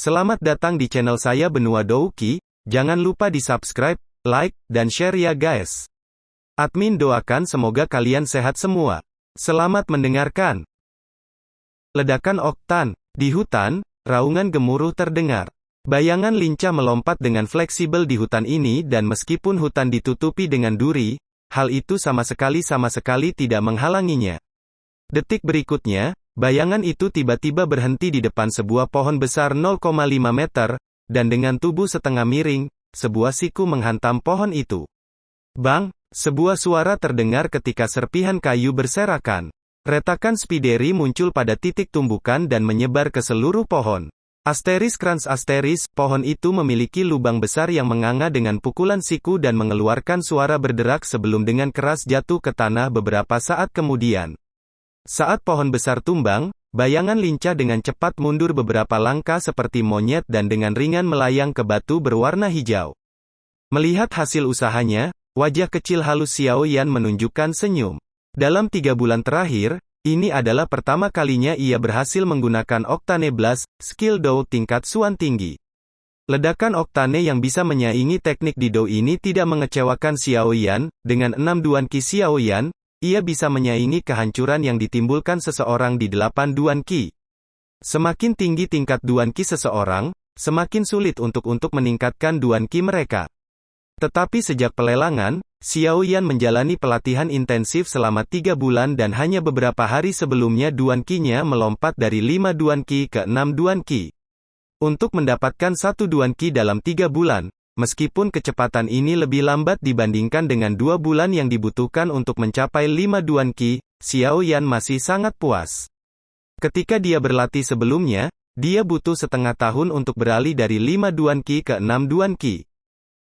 Selamat datang di channel saya Benua Douki, jangan lupa di subscribe, like, dan share ya guys. Admin doakan semoga kalian sehat semua. Selamat mendengarkan. Ledakan oktan. Di hutan, raungan gemuruh terdengar. Bayangan lincah melompat dengan fleksibel di hutan ini dan meskipun hutan ditutupi dengan duri, hal itu sama sekali tidak menghalanginya. Detik berikutnya, bayangan itu tiba-tiba berhenti di depan sebuah pohon besar 0,5 meter, dan dengan tubuh setengah miring, sebuah siku menghantam pohon itu. Bang! Sebuah suara terdengar ketika serpihan kayu berserakan. Retakan spideri muncul pada titik tumbukan dan menyebar ke seluruh pohon. Krans, pohon itu memiliki lubang besar yang menganga dengan pukulan siku dan mengeluarkan suara berderak sebelum dengan keras jatuh ke tanah beberapa saat kemudian. Saat pohon besar tumbang, bayangan lincah dengan cepat mundur beberapa langkah seperti monyet dan dengan ringan melayang ke batu berwarna hijau. Melihat hasil usahanya, wajah kecil halus Xiao Yan menunjukkan senyum. Dalam 3 bulan terakhir, ini adalah pertama kalinya ia berhasil menggunakan Octane Blast, skill Dou tingkat Suan tinggi. Ledakan Octane yang bisa menyaingi teknik di Dou ini tidak mengecewakan Xiao Yan, dengan 6 Duan Qi Xiao Yan, ia bisa menyaingi kehancuran yang ditimbulkan seseorang di 8 Duan Qi. Semakin tinggi tingkat Duan Qi seseorang, semakin sulit untuk meningkatkan Duan Qi mereka. Tetapi sejak pelelangan, Xiao Yan menjalani pelatihan intensif selama 3 bulan dan hanya beberapa hari sebelumnya Duan Qi-nya melompat dari 5 Duan Qi ke 6 Duan Qi. Untuk mendapatkan 1 Duan Qi dalam 3 bulan, meskipun kecepatan ini lebih lambat dibandingkan dengan 2 bulan yang dibutuhkan untuk mencapai 5 Duan Qi, Xiao Yan masih sangat puas. Ketika dia berlatih sebelumnya, dia butuh setengah tahun untuk beralih dari 5 Duan Qi ke 6 Duan Qi.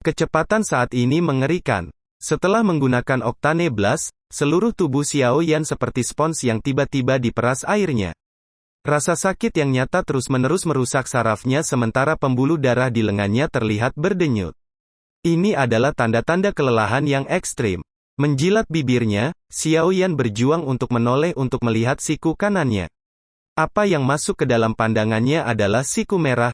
Kecepatan saat ini mengerikan. Setelah menggunakan Octane Blast, seluruh tubuh Xiao Yan seperti spons yang tiba-tiba diperas airnya. Rasa sakit yang nyata terus-menerus merusak sarafnya sementara pembuluh darah di lengannya terlihat berdenyut. Ini adalah tanda-tanda kelelahan yang ekstrim. Menjilat bibirnya, Xiao Yan berjuang untuk menoleh untuk melihat siku kanannya. Apa yang masuk ke dalam pandangannya adalah siku merah,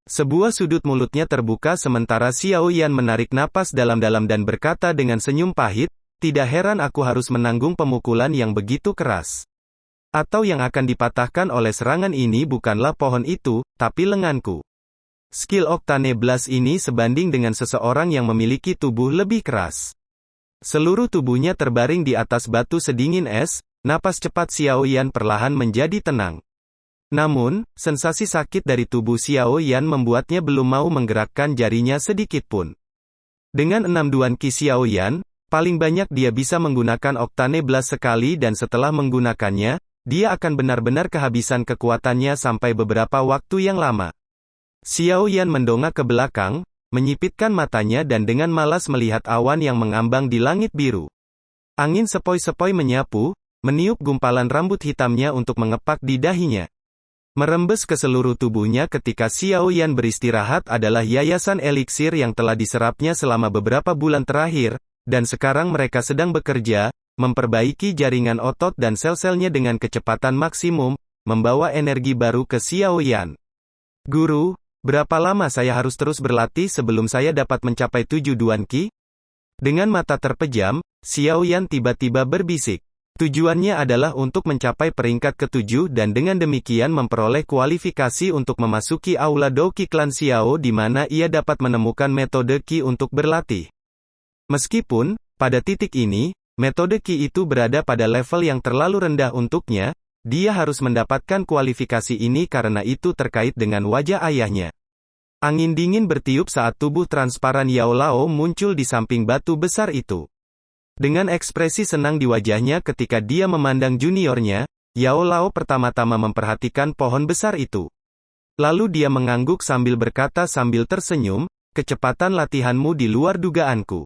Sebuah sudut mulutnya terbuka sementara Xiao Yan menarik napas dalam-dalam dan berkata dengan senyum pahit, tidak heran aku harus menanggung pemukulan yang begitu keras. Atau yang akan dipatahkan oleh serangan ini bukanlah pohon itu, tapi lenganku. Skill Octane Blast ini sebanding dengan seseorang yang memiliki tubuh lebih keras. Seluruh tubuhnya terbaring di atas batu sedingin es, napas cepat Xiao Yan perlahan menjadi tenang. Namun, sensasi sakit dari tubuh Xiao Yan membuatnya belum mau menggerakkan jarinya sedikit pun. Dengan 6 Duan Qi Xiao Yan, paling banyak dia bisa menggunakan Octane Blast sekali dan setelah menggunakannya, dia akan benar-benar kehabisan kekuatannya sampai beberapa waktu yang lama. Xiao Yan mendongak ke belakang, menyipitkan matanya dan dengan malas melihat awan yang mengambang di langit biru. Angin sepoi-sepoi menyapu, meniup gumpalan rambut hitamnya untuk mengepak di dahinya. Merembes ke seluruh tubuhnya ketika Xiao Yan beristirahat adalah yayasan eliksir yang telah diserapnya selama beberapa bulan terakhir, dan sekarang mereka sedang bekerja, memperbaiki jaringan otot dan sel-selnya dengan kecepatan maksimum, membawa energi baru ke Xiao Yan. Guru, berapa lama saya harus terus berlatih sebelum saya dapat mencapai 7 Duan Qi? Dengan mata terpejam, Xiao Yan tiba-tiba berbisik. Tujuannya adalah untuk mencapai peringkat ke-7 dan dengan demikian memperoleh kualifikasi untuk memasuki Aula Douki Klan Xiao di mana ia dapat menemukan metode Qi untuk berlatih. Meskipun, pada titik ini, metode Qi itu berada pada level yang terlalu rendah untuknya, dia harus mendapatkan kualifikasi ini karena itu terkait dengan wajah ayahnya. Angin dingin bertiup saat tubuh transparan Yao Lao muncul di samping batu besar itu. Dengan ekspresi senang di wajahnya ketika dia memandang juniornya, Yao Lao pertama-tama memperhatikan pohon besar itu. Lalu dia mengangguk sambil berkata sambil tersenyum, kecepatan latihanmu di luar dugaanku.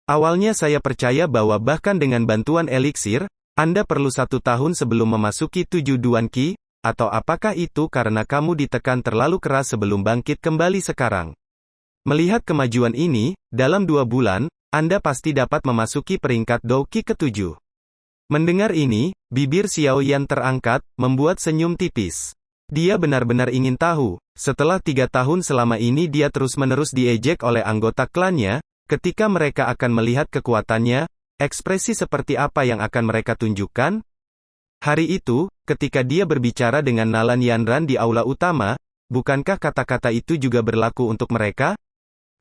Awalnya saya percaya bahwa bahkan dengan bantuan eliksir, Anda perlu 1 tahun sebelum memasuki 7 Duan Qi, atau apakah itu karena kamu ditekan terlalu keras sebelum bangkit kembali sekarang? Melihat kemajuan ini, dalam 2 bulan, Anda pasti dapat memasuki peringkat Dou Qi ke-7. Mendengar ini, bibir Xiao Yan terangkat, membuat senyum tipis. Dia benar-benar ingin tahu, setelah 3 tahun selama ini dia terus-menerus diejek oleh anggota klannya, ketika mereka akan melihat kekuatannya, ekspresi seperti apa yang akan mereka tunjukkan? Hari itu, ketika dia berbicara dengan Nalan Yanran di aula utama, bukankah kata-kata itu juga berlaku untuk mereka?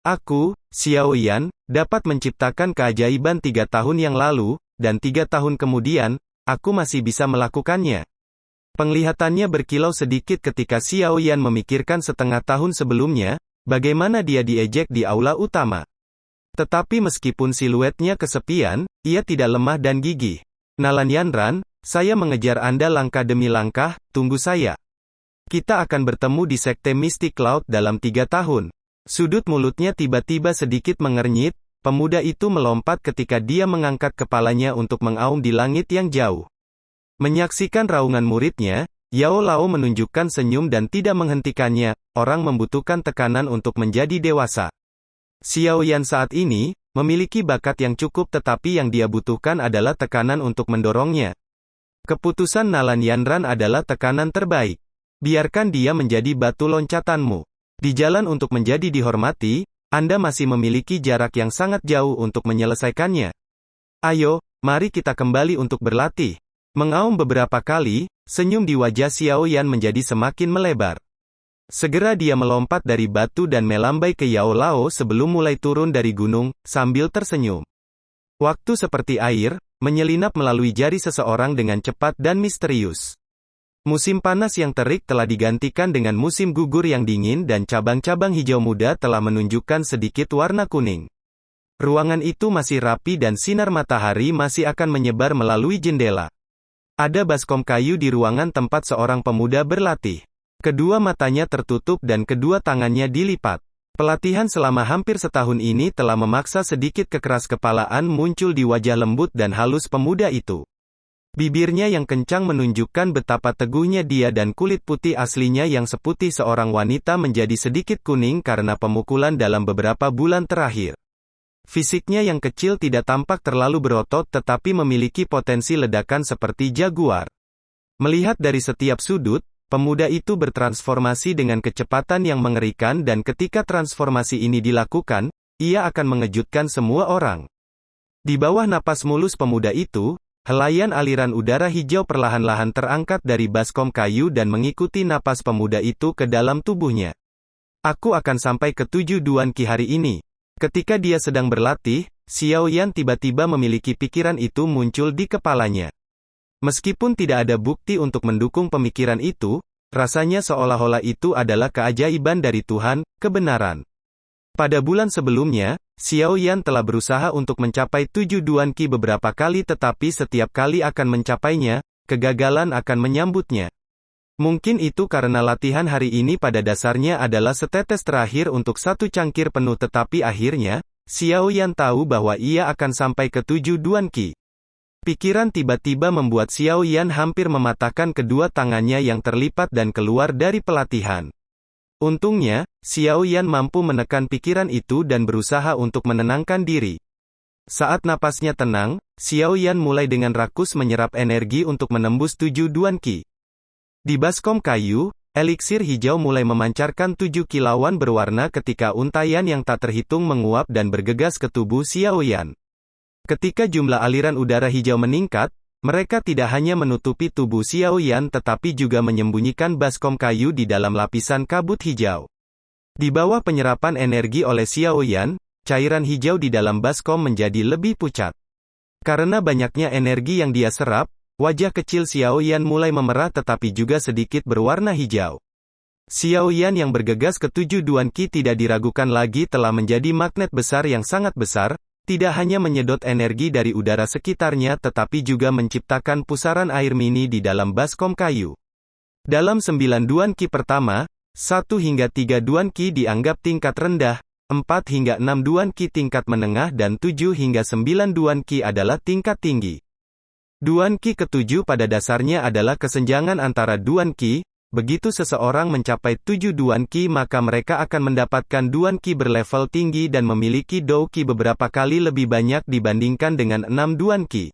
Aku, Xiao Yan, dapat menciptakan keajaiban 3 tahun yang lalu, dan 3 tahun kemudian, aku masih bisa melakukannya. Penglihatannya berkilau sedikit ketika Xiao Yan memikirkan setengah tahun sebelumnya, bagaimana dia diejek di aula utama. Tetapi meskipun siluetnya kesepian, ia tidak lemah dan gigih. Nalan Yanran, saya mengejar Anda langkah demi langkah, tunggu saya. Kita akan bertemu di Sekte Mystic Cloud dalam 3 tahun. Sudut mulutnya tiba-tiba sedikit mengernyit, pemuda itu melompat ketika dia mengangkat kepalanya untuk mengaum di langit yang jauh. Menyaksikan raungan muridnya, Yao Lao menunjukkan senyum dan tidak menghentikannya, orang membutuhkan tekanan untuk menjadi dewasa. Xiao Yan saat ini, memiliki bakat yang cukup tetapi yang dia butuhkan adalah tekanan untuk mendorongnya. Keputusan Nalan Yanran adalah tekanan terbaik. Biarkan dia menjadi batu loncatanmu. Di jalan untuk menjadi dihormati, Anda masih memiliki jarak yang sangat jauh untuk menyelesaikannya. Ayo, mari kita kembali untuk berlatih. Mengaum beberapa kali, senyum di wajah Xiao Yan menjadi semakin melebar. Segera dia melompat dari batu dan melambai ke Yao Lao sebelum mulai turun dari gunung, sambil tersenyum. Waktu seperti air, menyelinap melalui jari seseorang dengan cepat dan misterius. Musim panas yang terik telah digantikan dengan musim gugur yang dingin dan cabang-cabang hijau muda telah menunjukkan sedikit warna kuning. Ruangan itu masih rapi dan sinar matahari masih akan menyebar melalui jendela. Ada baskom kayu di ruangan tempat seorang pemuda berlatih. Kedua matanya tertutup dan kedua tangannya dilipat. Pelatihan selama hampir setahun ini telah memaksa sedikit kekeras-kepalaan muncul di wajah lembut dan halus pemuda itu. Bibirnya yang kencang menunjukkan betapa teguhnya dia dan kulit putih aslinya yang seputih seorang wanita menjadi sedikit kuning karena pemukulan dalam beberapa bulan terakhir. Fisiknya yang kecil tidak tampak terlalu berotot tetapi memiliki potensi ledakan seperti jaguar. Melihat dari setiap sudut, pemuda itu bertransformasi dengan kecepatan yang mengerikan dan ketika transformasi ini dilakukan, ia akan mengejutkan semua orang. Di bawah napas mulus pemuda itu, helaian aliran udara hijau perlahan-lahan terangkat dari baskom kayu dan mengikuti napas pemuda itu ke dalam tubuhnya. Aku akan sampai ke 7 Duan Qi hari ini. Ketika dia sedang berlatih, Xiao Yan tiba-tiba memiliki pikiran itu muncul di kepalanya. Meskipun tidak ada bukti untuk mendukung pemikiran itu, rasanya seolah-olah itu adalah keajaiban dari Tuhan, kebenaran. Pada bulan sebelumnya, Xiao Yan telah berusaha untuk mencapai 7 Duan Qi beberapa kali tetapi setiap kali akan mencapainya, kegagalan akan menyambutnya. Mungkin itu karena latihan hari ini pada dasarnya adalah setetes terakhir untuk 1 cangkir penuh tetapi akhirnya, Xiao Yan tahu bahwa ia akan sampai ke 7 Duan Qi. Pikiran tiba-tiba membuat Xiao Yan hampir mematahkan kedua tangannya yang terlipat dan keluar dari pelatihan. Untungnya, Xiao Yan mampu menekan pikiran itu dan berusaha untuk menenangkan diri. Saat napasnya tenang, Xiao Yan mulai dengan rakus menyerap energi untuk menembus 7 Duan Qi. Di baskom kayu, eliksir hijau mulai memancarkan 7 kilauan berwarna ketika untaian yang tak terhitung menguap dan bergegas ke tubuh Xiao Yan. Ketika jumlah aliran udara hijau meningkat, mereka tidak hanya menutupi tubuh Xiao Yan tetapi juga menyembunyikan baskom kayu di dalam lapisan kabut hijau. Di bawah penyerapan energi oleh Xiao Yan, cairan hijau di dalam baskom menjadi lebih pucat. Karena banyaknya energi yang dia serap, wajah kecil Xiao Yan mulai memerah tetapi juga sedikit berwarna hijau. Xiao Yan yang bergegas ke 7 Duan Qi tidak diragukan lagi telah menjadi magnet besar yang sangat besar, tidak hanya menyedot energi dari udara sekitarnya tetapi juga menciptakan pusaran air mini di dalam baskom kayu. Dalam 9 Duan Qi pertama, 1 hingga 3 Duan Qi dianggap tingkat rendah, 4 hingga 6 Duan Qi tingkat menengah dan 7 hingga 9 Duan Qi adalah tingkat tinggi. Duan Qi ke-7 pada dasarnya adalah kesenjangan antara Duan Qi. Begitu seseorang mencapai 7 Duan Qi maka mereka akan mendapatkan Duan Qi berlevel tinggi dan memiliki Dou Qi beberapa kali lebih banyak dibandingkan dengan 6 Duan Qi.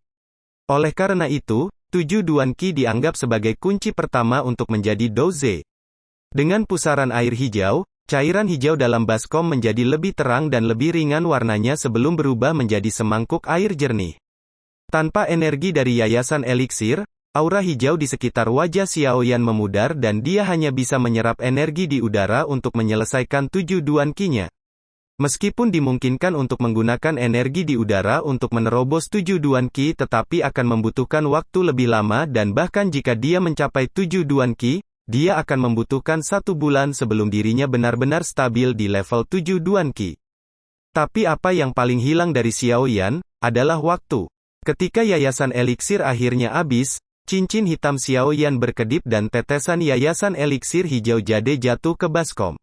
Oleh karena itu, 7 Duan Qi dianggap sebagai kunci pertama untuk menjadi Dou Ze. Dengan pusaran air hijau, cairan hijau dalam baskom menjadi lebih terang dan lebih ringan warnanya sebelum berubah menjadi semangkuk air jernih. Tanpa energi dari yayasan eliksir, aura hijau di sekitar wajah Xiaoyan memudar dan dia hanya bisa menyerap energi di udara untuk menyelesaikan 7 duan qi-nya. Meskipun dimungkinkan untuk menggunakan energi di udara untuk menerobos 7 duan qi tetapi akan membutuhkan waktu lebih lama dan bahkan jika dia mencapai 7 duan qi, dia akan membutuhkan 1 bulan sebelum dirinya benar-benar stabil di level 7 duan qi. Tapi apa yang paling hilang dari Xiaoyan, adalah waktu. Ketika yayasan eliksir akhirnya habis, cincin hitam Xiaoyan berkedip dan tetesan yayasan eliksir hijau jade jatuh ke baskom.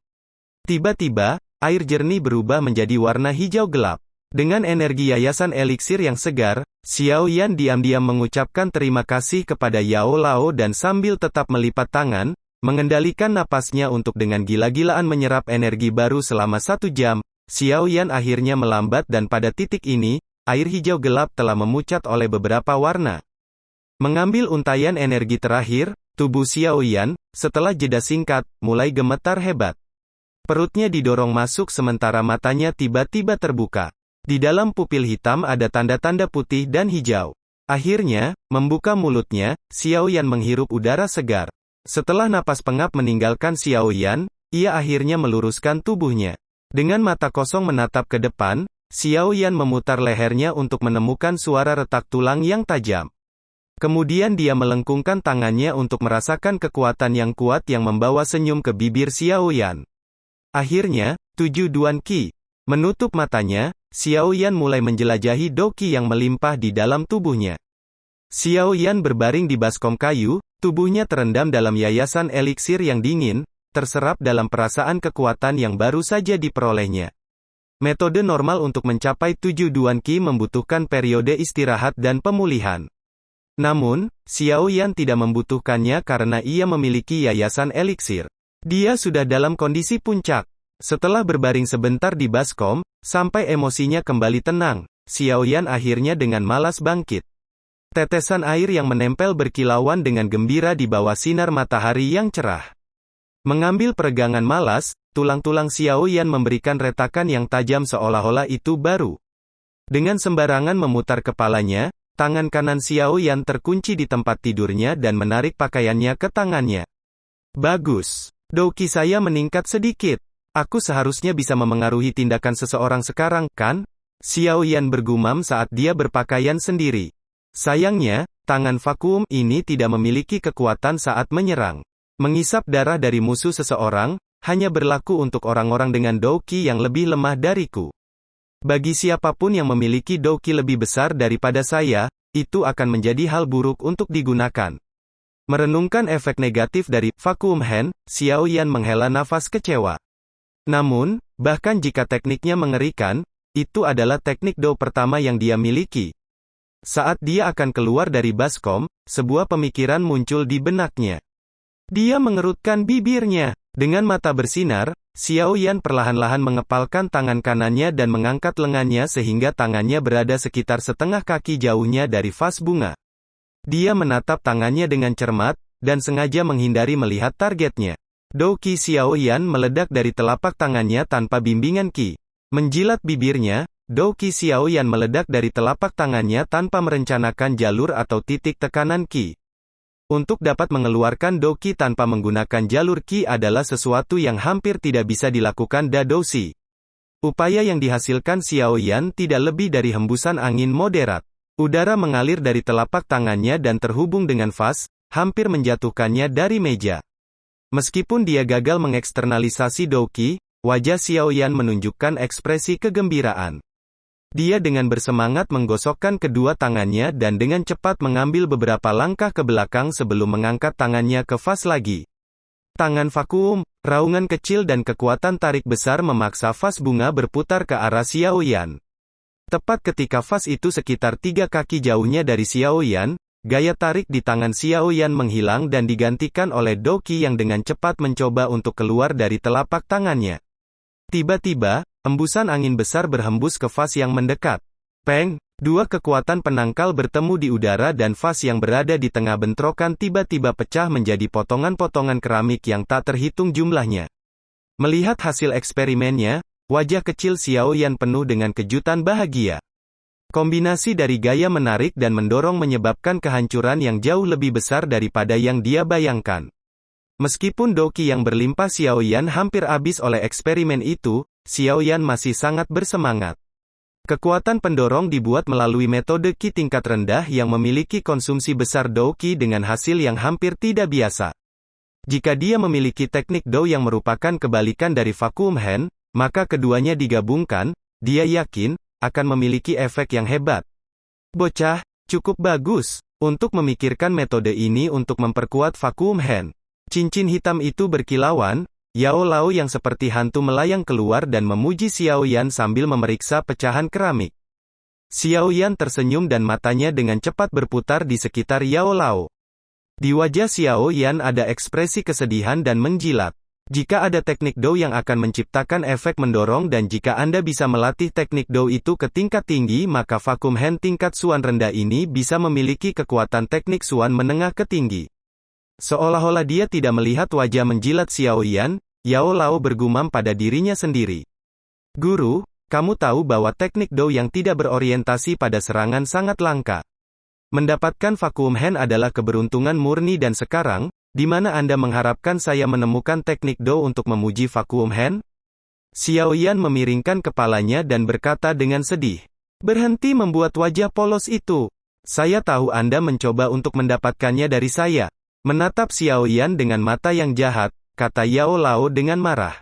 Tiba-tiba, air jernih berubah menjadi warna hijau gelap. Dengan energi yayasan eliksir yang segar, Xiaoyan diam-diam mengucapkan terima kasih kepada Yao Lao dan sambil tetap melipat tangan, mengendalikan napasnya untuk dengan gila-gilaan menyerap energi baru selama 1 jam, Xiaoyan akhirnya melambat dan pada titik ini, air hijau gelap telah memucat oleh beberapa warna. Mengambil untaian energi terakhir, tubuh Xiaoyan, setelah jeda singkat, mulai gemetar hebat. Perutnya didorong masuk sementara matanya tiba-tiba terbuka. Di dalam pupil hitam ada tanda-tanda putih dan hijau. Akhirnya, membuka mulutnya, Xiaoyan menghirup udara segar. Setelah napas pengap meninggalkan Xiaoyan, ia akhirnya meluruskan tubuhnya. Dengan mata kosong menatap ke depan, Xiaoyan memutar lehernya untuk menemukan suara retak tulang yang tajam. Kemudian dia melengkungkan tangannya untuk merasakan kekuatan yang kuat yang membawa senyum ke bibir Xiaoyan. Akhirnya, 7 duan qi. Menutup matanya, Xiaoyan mulai menjelajahi do qi yang melimpah di dalam tubuhnya. Xiaoyan berbaring di baskom kayu, tubuhnya terendam dalam yayasan eliksir yang dingin, terserap dalam perasaan kekuatan yang baru saja diperolehnya. Metode normal untuk mencapai 7 duan qi membutuhkan periode istirahat dan pemulihan. Namun, Xiaoyan tidak membutuhkannya karena ia memiliki yayasan eliksir. Dia sudah dalam kondisi puncak. Setelah berbaring sebentar di baskom, sampai emosinya kembali tenang, Xiaoyan akhirnya dengan malas bangkit. Tetesan air yang menempel berkilauan dengan gembira di bawah sinar matahari yang cerah. Mengambil peregangan malas, tulang-tulang Xiaoyan memberikan retakan yang tajam seolah-olah itu baru. Dengan sembarangan memutar kepalanya, tangan kanan Xiaoyan terkunci di tempat tidurnya dan menarik pakaiannya ke tangannya. Bagus. Do qi saya meningkat sedikit. Aku seharusnya bisa memengaruhi tindakan seseorang sekarang, kan? Xiaoyan bergumam saat dia berpakaian sendiri. Sayangnya, tangan vakuum ini tidak memiliki kekuatan saat menyerang. Mengisap darah dari musuh seseorang, hanya berlaku untuk orang-orang dengan do qi yang lebih lemah dariku. Bagi siapapun yang memiliki do qi lebih besar daripada saya, itu akan menjadi hal buruk untuk digunakan. Merenungkan efek negatif dari vacuum hand, Xiaoyan menghela nafas kecewa. Namun, bahkan jika tekniknya mengerikan, itu adalah teknik do pertama yang dia miliki. Saat dia akan keluar dari baskom, sebuah pemikiran muncul di benaknya. Dia mengerutkan bibirnya. Dengan mata bersinar, Xiaoyan perlahan-lahan mengepalkan tangan kanannya dan mengangkat lengannya sehingga tangannya berada sekitar setengah kaki jauhnya dari vas bunga. Dia menatap tangannya dengan cermat, dan sengaja menghindari melihat targetnya. Do qi Xiaoyan meledak dari telapak tangannya tanpa bimbingan qi. Menjilat bibirnya, do qi Xiaoyan meledak dari telapak tangannya tanpa merencanakan jalur atau titik tekanan qi. Untuk dapat mengeluarkan do qi tanpa menggunakan jalur qi adalah sesuatu yang hampir tidak bisa dilakukan Dadoushi. Upaya yang dihasilkan Xiaoyan tidak lebih dari hembusan angin moderat. Udara mengalir dari telapak tangannya dan terhubung dengan vas, hampir menjatuhkannya dari meja. Meskipun dia gagal mengeksternalisasi do qi, wajah Xiaoyan menunjukkan ekspresi kegembiraan. Dia dengan bersemangat menggosokkan kedua tangannya dan dengan cepat mengambil beberapa langkah ke belakang sebelum mengangkat tangannya ke vas lagi. Tangan vakuum, raungan kecil dan kekuatan tarik besar memaksa vas bunga berputar ke arah Xiaoyan. Tepat ketika vas itu sekitar 3 kaki jauhnya dari Xiaoyan, gaya tarik di tangan Xiaoyan menghilang dan digantikan oleh do qi yang dengan cepat mencoba untuk keluar dari telapak tangannya. Tiba-tiba, embusan angin besar berhembus ke vas yang mendekat. Peng, Dua kekuatan penangkal bertemu di udara dan vas yang berada di tengah bentrokan tiba-tiba pecah menjadi potongan-potongan keramik yang tak terhitung jumlahnya. Melihat hasil eksperimennya, wajah kecil Xiao Yan penuh dengan kejutan bahagia. Kombinasi dari gaya menarik dan mendorong menyebabkan kehancuran yang jauh lebih besar daripada yang dia bayangkan. Meskipun doki yang berlimpah Xiao Yan hampir habis oleh eksperimen itu, Xiao Yan masih sangat bersemangat. Kekuatan pendorong dibuat melalui metode Qi tingkat rendah yang memiliki konsumsi besar Dou Qi dengan hasil yang hampir tidak biasa. Jika dia memiliki teknik Dou yang merupakan kebalikan dari Vacuum Hand, maka keduanya digabungkan, dia yakin, akan memiliki efek yang hebat. Bocah, cukup bagus, untuk memikirkan metode ini untuk memperkuat Vacuum Hand. Cincin hitam itu berkilauan, Yao Lao yang seperti hantu melayang keluar dan memuji Xiao Yan sambil memeriksa pecahan keramik. Xiao Yan tersenyum dan matanya dengan cepat berputar di sekitar Yao Lao. Di wajah Xiao Yan ada ekspresi kesedihan dan menjilat. Jika ada teknik Dou yang akan menciptakan efek mendorong dan jika Anda bisa melatih teknik Dou itu ke tingkat tinggi maka Vacuum Hand tingkat Suan rendah ini bisa memiliki kekuatan teknik Suan menengah ke tinggi. Seolah-olah dia tidak melihat wajah menjilat Xiao Yan, Yao Lao bergumam pada dirinya sendiri. Guru, kamu tahu bahwa teknik Dou yang tidak berorientasi pada serangan sangat langka. Mendapatkan Vacuum Hand adalah keberuntungan murni dan sekarang, di mana Anda mengharapkan saya menemukan teknik Dou untuk memuji Vacuum Hand? Xiao Yan memiringkan kepalanya dan berkata dengan sedih. Berhenti membuat wajah polos itu. Saya tahu Anda mencoba untuk mendapatkannya dari saya. Menatap Xiao Yan dengan mata yang jahat, kata Yao Lao dengan marah.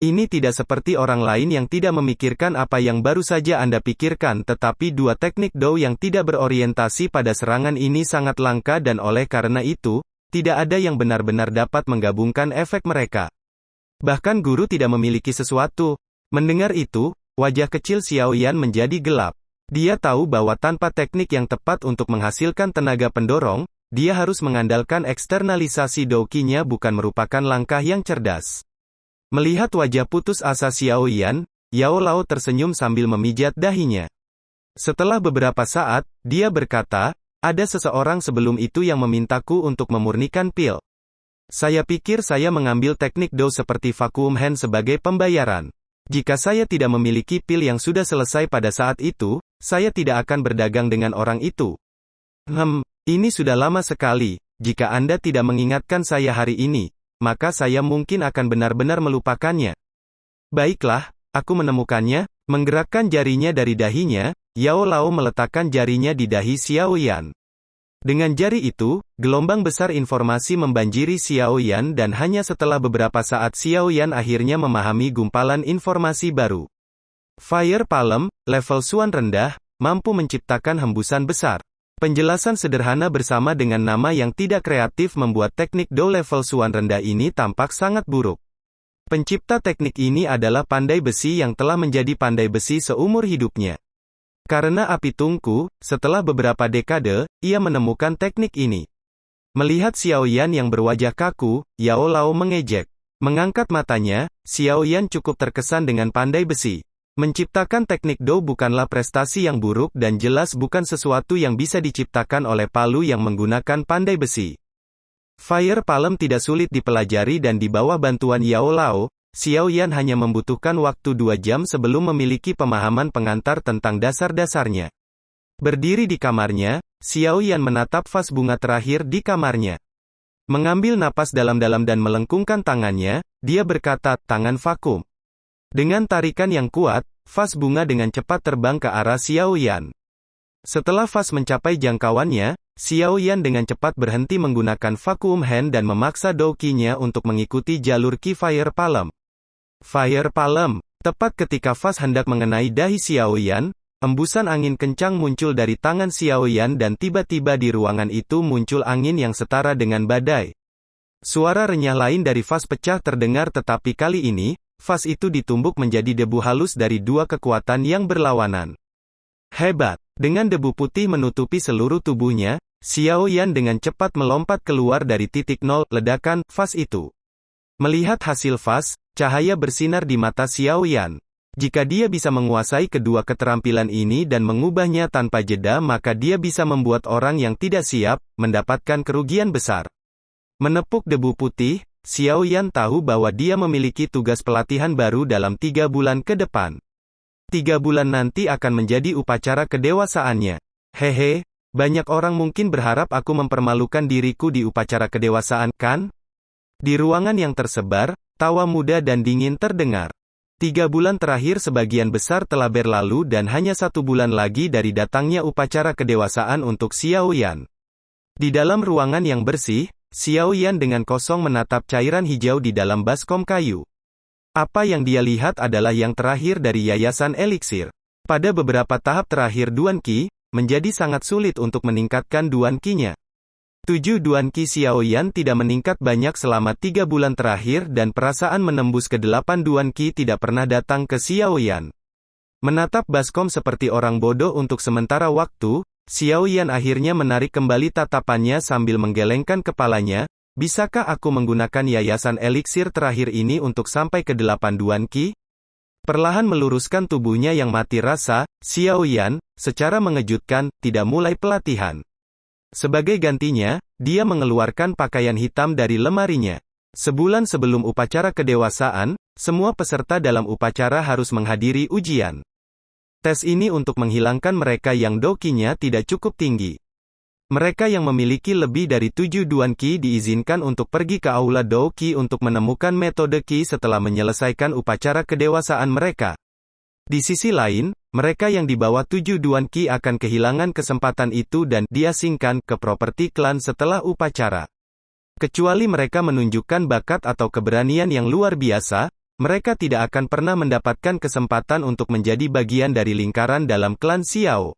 Ini tidak seperti orang lain yang tidak memikirkan apa yang baru saja Anda pikirkan tetapi dua teknik Dou yang tidak berorientasi pada serangan ini sangat langka dan oleh karena itu, tidak ada yang benar-benar dapat menggabungkan efek mereka. Bahkan guru tidak memiliki sesuatu. Mendengar itu, wajah kecil Xiao Yan menjadi gelap. Dia tahu bahwa tanpa teknik yang tepat untuk menghasilkan tenaga pendorong, dia harus mengandalkan eksternalisasi Dou Qi-nya bukan merupakan langkah yang cerdas. Melihat wajah putus asa Xiao Yan, Yao Lao tersenyum sambil memijat dahinya. Setelah beberapa saat, dia berkata, ada seseorang sebelum itu yang memintaku untuk memurnikan pil. Saya pikir saya mengambil teknik Dou seperti Vacuum Hand sebagai pembayaran. Jika saya tidak memiliki pil yang sudah selesai pada saat itu, saya tidak akan berdagang dengan orang itu. Ini sudah lama sekali, jika Anda tidak mengingatkan saya hari ini, maka saya mungkin akan benar-benar melupakannya. Baiklah, aku menemukannya, menggerakkan jarinya dari dahinya, Yao Lao meletakkan jarinya di dahi Xiao Yan. Dengan jari itu, gelombang besar informasi membanjiri Xiao Yan dan hanya setelah beberapa saat Xiao Yan akhirnya memahami gumpalan informasi baru. Fire Palm, level Suan rendah, mampu menciptakan hembusan besar. Penjelasan sederhana bersama dengan nama yang tidak kreatif membuat teknik Dou level Suan rendah ini tampak sangat buruk. Pencipta teknik ini adalah pandai besi yang telah menjadi pandai besi seumur hidupnya. Karena api tungku, setelah beberapa dekade, ia menemukan teknik ini. Melihat Xiao Yan yang berwajah kaku, Yao Lao mengejek. Mengangkat matanya, Xiao Yan cukup terkesan dengan pandai besi. Menciptakan teknik Dou bukanlah prestasi yang buruk dan jelas bukan sesuatu yang bisa diciptakan oleh palu yang menggunakan pandai besi. Fire Palm tidak sulit dipelajari dan di bawah bantuan Yao Lao, Xiao Yan hanya membutuhkan waktu 2 jam sebelum memiliki pemahaman pengantar tentang dasar-dasarnya. Berdiri di kamarnya, Xiao Yan menatap vas bunga terakhir di kamarnya. Mengambil napas dalam-dalam dan melengkungkan tangannya, dia berkata, tangan vakum. Dengan tarikan yang kuat, vas bunga dengan cepat terbang ke arah Xiao Yan. Setelah vas mencapai jangkauannya, Xiao Yan dengan cepat berhenti menggunakan Vacuum Hand dan memaksa Dou Qi-nya untuk mengikuti jalur Qi Fire Palm. Fire Palm, tepat ketika vas hendak mengenai dahi Xiao Yan, embusan angin kencang muncul dari tangan Xiao Yan dan tiba-tiba di ruangan itu muncul angin yang setara dengan badai. Suara renyah lain dari vas pecah terdengar tetapi kali ini, vas itu ditumbuk menjadi debu halus dari dua kekuatan yang berlawanan. Hebat! Dengan debu putih menutupi seluruh tubuhnya, Xiao Yan dengan cepat melompat keluar dari titik nol, ledakan, vas itu. Melihat hasil vas, cahaya bersinar di mata Xiao Yan. Jika dia bisa menguasai kedua keterampilan ini dan mengubahnya tanpa jeda, maka dia bisa membuat orang yang tidak siap mendapatkan kerugian besar. Menepuk debu putih, Xiao Yan tahu bahwa dia memiliki tugas pelatihan baru dalam 3 bulan ke depan. 3 bulan nanti akan menjadi upacara kedewasaannya. Hehe, banyak orang mungkin berharap aku mempermalukan diriku di upacara kedewasaan, kan? Di ruangan yang tersebar, tawa muda dan dingin terdengar. 3 bulan terakhir sebagian besar telah berlalu dan hanya 1 bulan lagi dari datangnya upacara kedewasaan untuk Xiao Yan. Di dalam ruangan yang bersih, Xiao Yan dengan kosong menatap cairan hijau di dalam baskom kayu. Apa yang dia lihat adalah yang terakhir dari yayasan eliksir. Pada beberapa tahap terakhir Duan Qi, menjadi sangat sulit untuk meningkatkan Duan Qi-nya. 7 Duan Qi Xiao Yan tidak meningkat banyak selama 3 bulan terakhir dan perasaan menembus ke 8 Duan Qi tidak pernah datang ke Xiao Yan. Menatap baskom seperti orang bodoh untuk sementara waktu, Xiao Yan akhirnya menarik kembali tatapannya sambil menggelengkan kepalanya. Bisakah aku menggunakan yayasan eliksir terakhir ini untuk sampai ke 8 Duan Qi? Perlahan meluruskan tubuhnya yang mati rasa, Xiao Yan, secara mengejutkan, tidak mulai pelatihan. Sebagai gantinya, dia mengeluarkan pakaian hitam dari lemarinya. Sebulan sebelum upacara kedewasaan, semua peserta dalam upacara harus menghadiri ujian. Tes ini untuk menghilangkan mereka yang dokinya tidak cukup tinggi. Mereka yang memiliki lebih dari 7 Duan Qi diizinkan untuk pergi ke Aula Doki untuk menemukan metode Qi setelah menyelesaikan upacara kedewasaan mereka. Di sisi lain, mereka yang di bawah 7 Duan Qi akan kehilangan kesempatan itu dan diasingkan ke properti klan setelah upacara. Kecuali mereka menunjukkan bakat atau keberanian yang luar biasa, mereka tidak akan pernah mendapatkan kesempatan untuk menjadi bagian dari lingkaran dalam klan Xiao.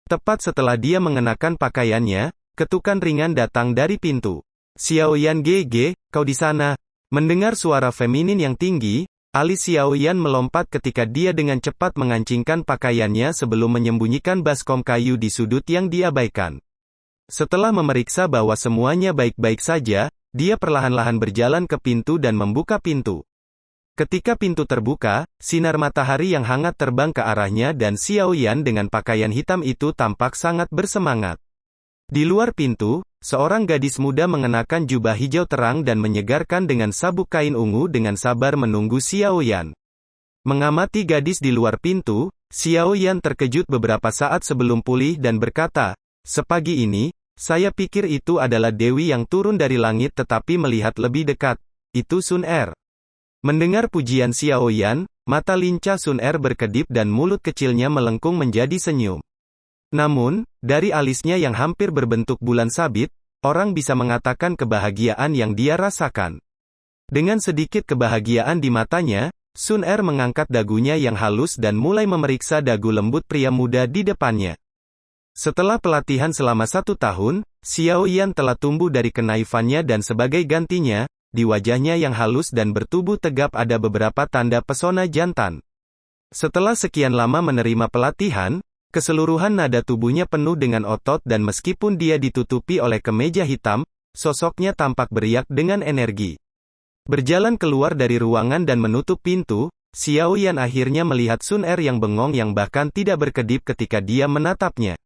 Tepat setelah dia mengenakan pakaiannya, ketukan ringan datang dari pintu. Xiao Yan GG, kau di sana. Mendengar suara feminin yang tinggi, alis Xiao Yan melompat ketika dia dengan cepat mengancingkan pakaiannya sebelum menyembunyikan baskom kayu di sudut yang diabaikan. Setelah memeriksa bahwa semuanya baik-baik saja, dia perlahan-lahan berjalan ke pintu dan membuka pintu. Ketika pintu terbuka, sinar matahari yang hangat terbang ke arahnya dan Xiao Yan dengan pakaian hitam itu tampak sangat bersemangat. Di luar pintu, seorang gadis muda mengenakan jubah hijau terang dan menyegarkan dengan sabuk kain ungu dengan sabar menunggu Xiao Yan. Mengamati gadis di luar pintu, Xiao Yan terkejut beberapa saat sebelum pulih dan berkata, "Sepagi ini, saya pikir itu adalah dewi yang turun dari langit tetapi melihat lebih dekat, itu Sun Er." Mendengar pujian Xiao Yan, mata lincah Sun Er berkedip dan mulut kecilnya melengkung menjadi senyum. Namun, dari alisnya yang hampir berbentuk bulan sabit, orang bisa mengatakan kebahagiaan yang dia rasakan. Dengan sedikit kebahagiaan di matanya, Sun Er mengangkat dagunya yang halus dan mulai memeriksa dagu lembut pria muda di depannya. Setelah pelatihan selama 1 tahun, Xiao Yan telah tumbuh dari kenaifannya dan sebagai gantinya, di wajahnya yang halus dan bertubuh tegap ada beberapa tanda pesona jantan. Setelah sekian lama menerima pelatihan, keseluruhan nada tubuhnya penuh dengan otot dan meskipun dia ditutupi oleh kemeja hitam, sosoknya tampak beriak dengan energi. Berjalan keluar dari ruangan dan menutup pintu, Xiao Yan akhirnya melihat Sun Er yang bengong yang bahkan tidak berkedip ketika dia menatapnya.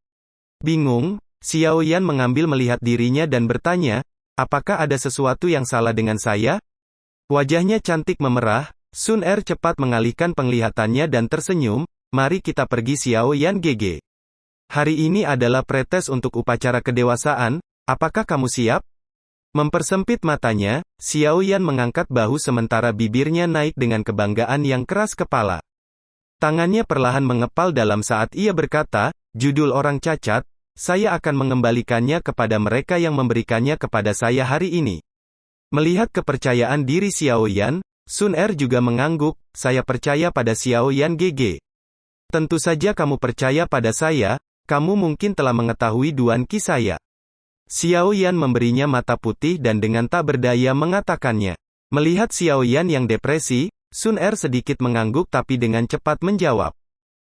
Bingung, Xiao Yan mengambil melihat dirinya dan bertanya, "Apakah ada sesuatu yang salah dengan saya?" Wajahnya cantik memerah, Sun Er cepat mengalihkan penglihatannya dan tersenyum, "Mari kita pergi Xiao Yan GG. Hari ini adalah pretes untuk upacara kedewasaan, apakah kamu siap?" Mempersempit matanya, Xiao Yan mengangkat bahu sementara bibirnya naik dengan kebanggaan yang keras kepala. Tangannya perlahan mengepal dalam saat ia berkata, "Judul orang cacat, saya akan mengembalikannya kepada mereka yang memberikannya kepada saya hari ini." Melihat kepercayaan diri Xiao Yan, Sun Er juga mengangguk, "Saya percaya pada Xiao Yan GG. Tentu saja kamu percaya pada saya, kamu mungkin telah mengetahui Duan Qi saya." Xiao Yan memberinya mata putih dan dengan tak berdaya mengatakannya. Melihat Xiao Yan yang depresi, Sun Er sedikit mengangguk tapi dengan cepat menjawab.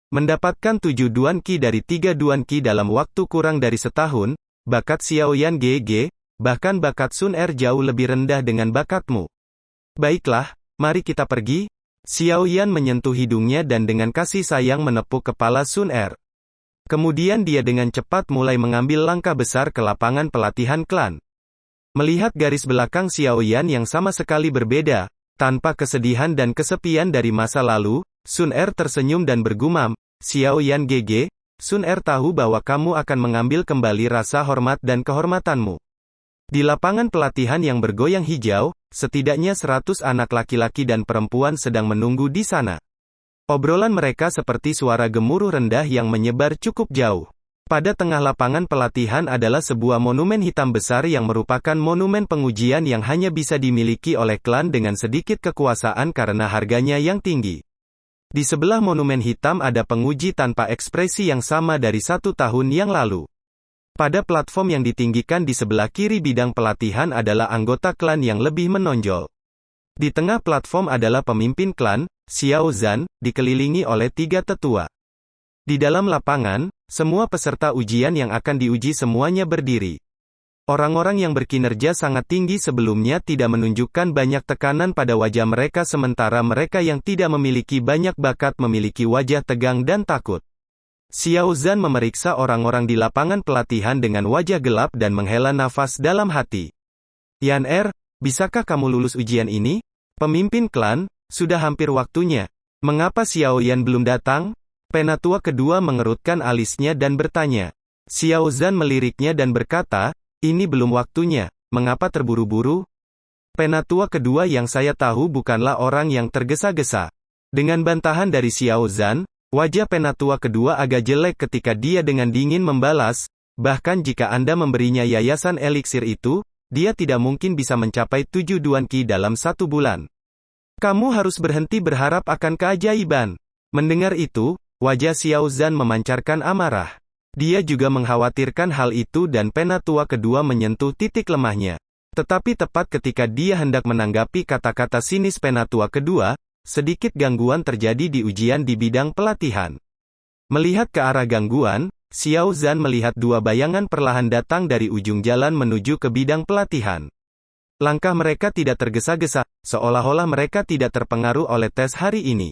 Mendapatkan 7 Duan Qi dari 3 Duan Qi dalam waktu kurang dari setahun, bakat Xiao Yan GG, bahkan bakat Sun Er jauh lebih rendah dengan bakatmu. Baiklah, mari kita pergi. Xiao Yan menyentuh hidungnya dan dengan kasih sayang menepuk kepala Sun Er. Kemudian dia dengan cepat mulai mengambil langkah besar ke lapangan pelatihan klan. Melihat garis belakang Xiao Yan yang sama sekali berbeda, tanpa kesedihan dan kesepian dari masa lalu, Sun Er tersenyum dan bergumam, "Xiao Yan GG, Sun Er tahu bahwa kamu akan mengambil kembali rasa hormat dan kehormatanmu." Di lapangan pelatihan yang bergoyang hijau, setidaknya 100 anak laki-laki dan perempuan sedang menunggu di sana. Obrolan mereka seperti suara gemuruh rendah yang menyebar cukup jauh. Pada tengah lapangan pelatihan adalah sebuah monumen hitam besar yang merupakan monumen pengujian yang hanya bisa dimiliki oleh klan dengan sedikit kekuasaan karena harganya yang tinggi. Di sebelah monumen hitam ada penguji tanpa ekspresi yang sama dari 1 tahun yang lalu. Pada platform yang ditinggikan di sebelah kiri bidang pelatihan adalah anggota klan yang lebih menonjol. Di tengah platform adalah pemimpin klan, Xiao Zhan, dikelilingi oleh 3 tetua. Di dalam lapangan, semua peserta ujian yang akan diuji semuanya berdiri. Orang-orang yang berkinerja sangat tinggi sebelumnya tidak menunjukkan banyak tekanan pada wajah mereka sementara mereka yang tidak memiliki banyak bakat memiliki wajah tegang dan takut. Xiao Zhan memeriksa orang-orang di lapangan pelatihan dengan wajah gelap dan menghela nafas dalam hati. "Yan Er, bisakah kamu lulus ujian ini?" Pemimpin klan, "Sudah hampir waktunya. Mengapa Xiao Yan belum datang?" Penatua kedua mengerutkan alisnya dan bertanya. Xiao Zhan meliriknya dan berkata, "Ini belum waktunya, mengapa terburu-buru?" Penatua kedua yang saya tahu bukanlah orang yang tergesa-gesa. Dengan bantahan dari Xiao Zhan, wajah penatua kedua agak jelek ketika dia dengan dingin membalas, "Bahkan jika Anda memberinya yayasan eliksir itu, dia tidak mungkin bisa mencapai 7 Duan Qi dalam 1 bulan. Kamu harus berhenti berharap akan keajaiban." Mendengar itu, wajah Xiao Zhan memancarkan amarah. Dia juga mengkhawatirkan hal itu dan penatua kedua menyentuh titik lemahnya. Tetapi tepat ketika dia hendak menanggapi kata-kata sinis penatua kedua, sedikit gangguan terjadi di ujian di bidang pelatihan. Melihat ke arah gangguan, Xiao Zhan melihat 2 bayangan perlahan datang dari ujung jalan menuju ke bidang pelatihan. Langkah mereka tidak tergesa-gesa, seolah-olah mereka tidak terpengaruh oleh tes hari ini.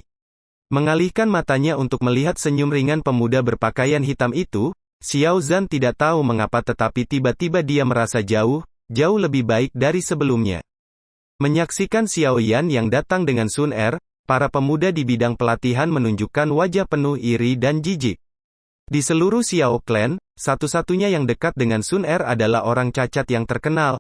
Mengalihkan matanya untuk melihat senyum ringan pemuda berpakaian hitam itu, Xiao Zhan tidak tahu mengapa tetapi tiba-tiba dia merasa jauh lebih baik dari sebelumnya. Menyaksikan Xiao Yan yang datang dengan Sun Er, para pemuda di bidang pelatihan menunjukkan wajah penuh iri dan jijik. Di seluruh Xiao Clan, satu-satunya yang dekat dengan Sun Er adalah orang cacat yang terkenal.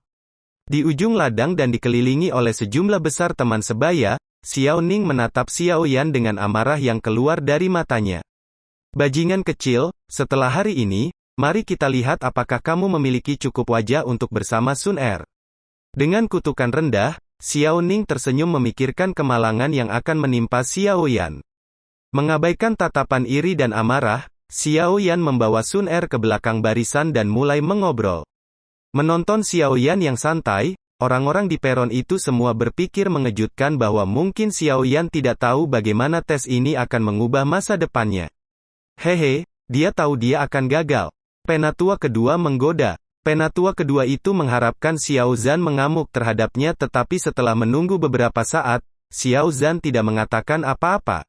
Di ujung ladang dan dikelilingi oleh sejumlah besar teman sebaya, Xiao Ning menatap Xiao Yan dengan amarah yang keluar dari matanya. "Bajingan kecil, setelah hari ini, mari kita lihat apakah kamu memiliki cukup wajah untuk bersama Sun Er." Dengan kutukan rendah, Xiao Ning tersenyum memikirkan kemalangan yang akan menimpa Xiao Yan. Mengabaikan tatapan iri dan amarah, Xiao Yan membawa Sun Er ke belakang barisan dan mulai mengobrol. Menonton Xiao Yan yang santai, orang-orang di peron itu semua berpikir mengejutkan bahwa mungkin Xiao Yan tidak tahu bagaimana tes ini akan mengubah masa depannya. "Hehe, dia tahu dia akan gagal." Penatua kedua menggoda. Penatua kedua itu mengharapkan Xiao Zhan mengamuk terhadapnya tetapi setelah menunggu beberapa saat, Xiao Zhan tidak mengatakan apa-apa.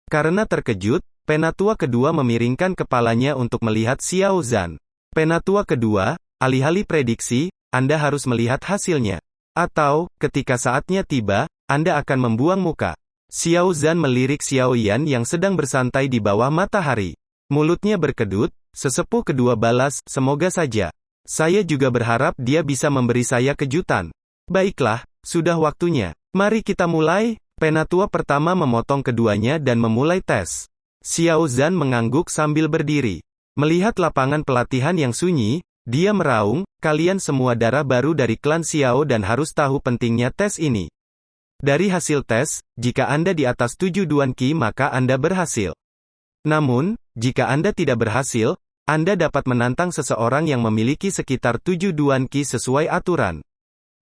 Karena terkejut, penatua kedua memiringkan kepalanya untuk melihat Xiao Zhan. Penatua kedua, alih-alih prediksi, Anda harus melihat hasilnya. Atau, ketika saatnya tiba, Anda akan membuang muka. Xiao Zhan melirik Xiao Yan yang sedang bersantai di bawah matahari. Mulutnya berkedut, sesepuh kedua balas, "Semoga saja. Saya juga berharap dia bisa memberi saya kejutan." "Baiklah, sudah waktunya. Mari kita mulai." Penatua pertama memotong keduanya dan memulai tes. Xiao Zhan mengangguk sambil berdiri. Melihat lapangan pelatihan yang sunyi, dia meraung, "Kalian semua darah baru dari klan Xiao dan harus tahu pentingnya tes ini. Dari hasil tes, jika Anda di atas 7 Duan Qi maka Anda berhasil. Namun, jika Anda tidak berhasil, Anda dapat menantang seseorang yang memiliki sekitar 7 Duan Qi sesuai aturan.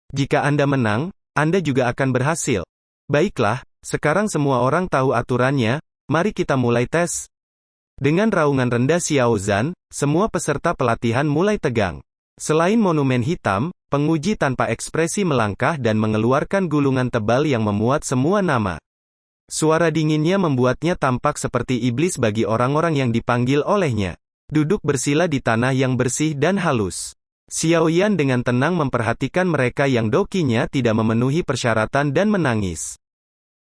Jika Anda menang, Anda juga akan berhasil. Baiklah, sekarang semua orang tahu aturannya, mari kita mulai tes." Dengan raungan rendah Xiao Zhan, semua peserta pelatihan mulai tegang. Selain monumen hitam, penguji tanpa ekspresi melangkah dan mengeluarkan gulungan tebal yang memuat semua nama. Suara dinginnya membuatnya tampak seperti iblis bagi orang-orang yang dipanggil olehnya. Duduk bersila di tanah yang bersih dan halus. Xiao Yan dengan tenang memperhatikan mereka yang dokinya tidak memenuhi persyaratan dan menangis.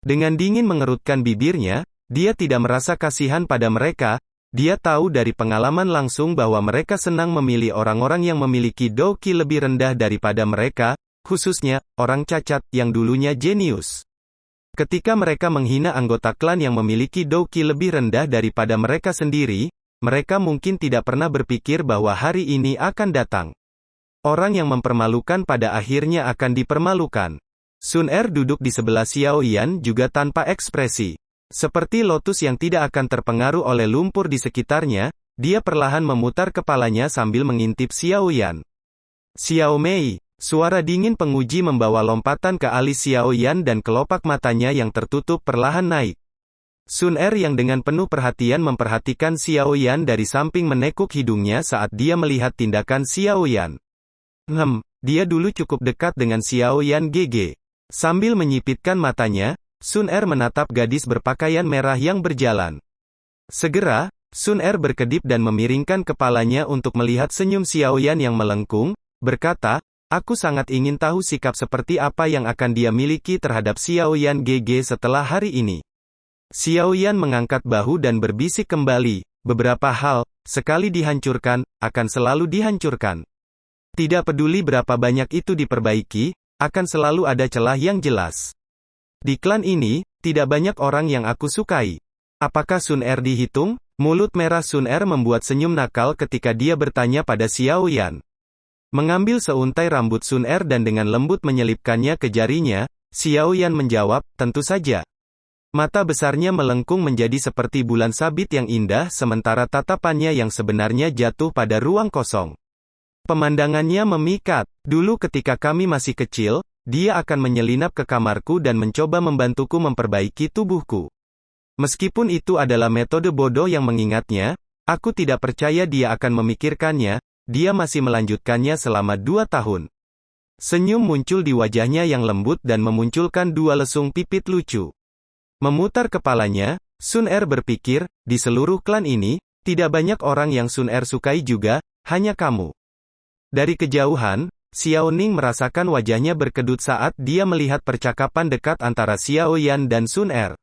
Dengan dingin mengerutkan bibirnya, dia tidak merasa kasihan pada mereka. Dia tahu dari pengalaman langsung bahwa mereka senang memilih orang-orang yang memiliki doki lebih rendah daripada mereka, khususnya orang cacat yang dulunya jenius. Ketika mereka menghina anggota klan yang memiliki doki lebih rendah daripada mereka sendiri, mereka mungkin tidak pernah berpikir bahwa hari ini akan datang. Orang yang mempermalukan pada akhirnya akan dipermalukan. Sun Er duduk di sebelah Xiao Yan juga tanpa ekspresi. Seperti lotus yang tidak akan terpengaruh oleh lumpur di sekitarnya, dia perlahan memutar kepalanya sambil mengintip Xiao Yan. Xiao Mei. Suara dingin penguji membawa lompatan ke alis Xiao Yan dan kelopak matanya yang tertutup perlahan naik. Sun Er yang dengan penuh perhatian memperhatikan Xiao Yan dari samping menekuk hidungnya saat dia melihat tindakan Xiao Yan. Dia dulu cukup dekat dengan Xiao Yan GG. Sambil menyipitkan matanya, Sun Er menatap gadis berpakaian merah yang berjalan. Segera, Sun Er berkedip dan memiringkan kepalanya untuk melihat senyum Xiao Yan yang melengkung, berkata, "Aku sangat ingin tahu sikap seperti apa yang akan dia miliki terhadap Xiao Yan GG setelah hari ini." Xiao Yan mengangkat bahu dan berbisik kembali, "Beberapa hal, sekali dihancurkan, akan selalu dihancurkan. Tidak peduli berapa banyak itu diperbaiki, akan selalu ada celah yang jelas. Di klan ini, tidak banyak orang yang aku sukai." Apakah Sun Er dihitung? Mulut merah Sun Er membuat senyum nakal ketika dia bertanya pada Xiao Yan. Mengambil seuntai rambut Sun Er dan dengan lembut menyelipkannya ke jarinya, Xiao Yan menjawab, "Tentu saja." Mata besarnya melengkung menjadi seperti bulan sabit yang indah sementara tatapannya yang sebenarnya jatuh pada ruang kosong. Pemandangannya memikat. "Dulu ketika kami masih kecil, dia akan menyelinap ke kamarku dan mencoba membantuku memperbaiki tubuhku. Meskipun itu adalah metode bodoh yang mengingatnya, aku tidak percaya dia akan memikirkannya. Dia masih melanjutkannya selama 2 tahun. Senyum muncul di wajahnya yang lembut dan memunculkan 2 lesung pipit lucu. Memutar kepalanya, Sun Er berpikir, di seluruh klan ini, tidak banyak orang yang Sun Er sukai juga, hanya kamu. Dari kejauhan, Xiao Ning merasakan wajahnya berkedut saat dia melihat percakapan dekat antara Xiao Yan dan Sun Er.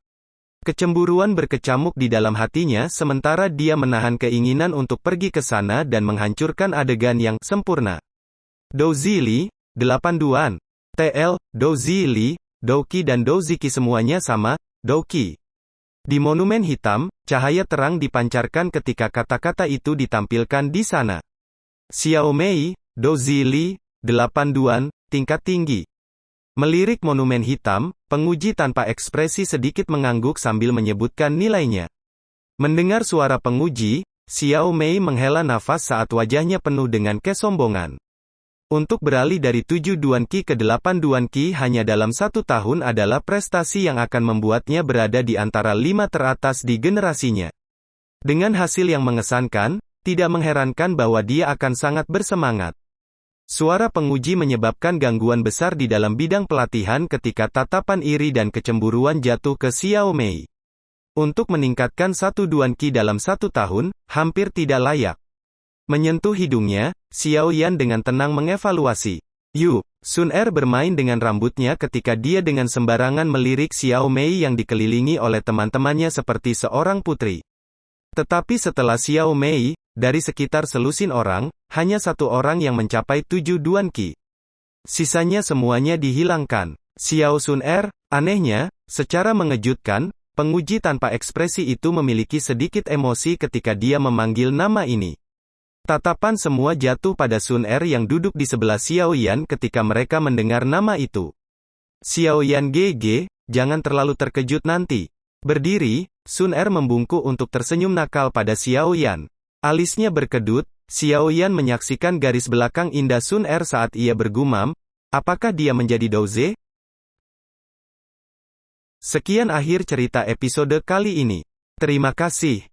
Kecemburuan berkecamuk di dalam hatinya sementara dia menahan keinginan untuk pergi ke sana dan menghancurkan adegan yang sempurna. Dou Zili, 8 Duan. TL, Dou Zili, Douki dan Dou Ziki semuanya sama, Douki. Di monumen hitam, cahaya terang dipancarkan ketika kata-kata itu ditampilkan di sana. Xiao Mei, Dou Zili, 8 Duan, tingkat tinggi. Melirik monumen hitam, penguji tanpa ekspresi sedikit mengangguk sambil menyebutkan nilainya. Mendengar suara penguji, Xiao Mei menghela nafas saat wajahnya penuh dengan kesombongan. Untuk beralih dari 7 Duan Qi ke 8 Duan Qi hanya dalam 1 tahun adalah prestasi yang akan membuatnya berada di antara 5 teratas di generasinya. Dengan hasil yang mengesankan, tidak mengherankan bahwa dia akan sangat bersemangat. Suara penguji menyebabkan gangguan besar di dalam bidang pelatihan ketika tatapan iri dan kecemburuan jatuh ke Xiao Mei. Untuk meningkatkan 1 Duan Qi dalam 1 tahun, hampir tidak layak. Menyentuh hidungnya, Xiao Yan dengan tenang mengevaluasi. Sun Er bermain dengan rambutnya ketika dia dengan sembarangan melirik Xiao Mei yang dikelilingi oleh teman-temannya seperti seorang putri. Tetapi setelah Xiao Mei, dari sekitar selusin orang, hanya 1 orang yang mencapai 7 Duan Qi. Sisanya semuanya dihilangkan. Xiao Sun Er, anehnya, secara mengejutkan, penguji tanpa ekspresi itu memiliki sedikit emosi ketika dia memanggil nama ini. Tatapan semua jatuh pada Sun Er yang duduk di sebelah Xiao Yan ketika mereka mendengar nama itu. Xiao Yan GG, jangan terlalu terkejut nanti. Berdiri, Sun Er membungkuk untuk tersenyum nakal pada Xiao Yan. Alisnya berkedut, Xiao Yan menyaksikan garis belakang indah Sun Er saat ia bergumam, apakah dia menjadi Douze? Sekian akhir cerita episode kali ini. Terima kasih.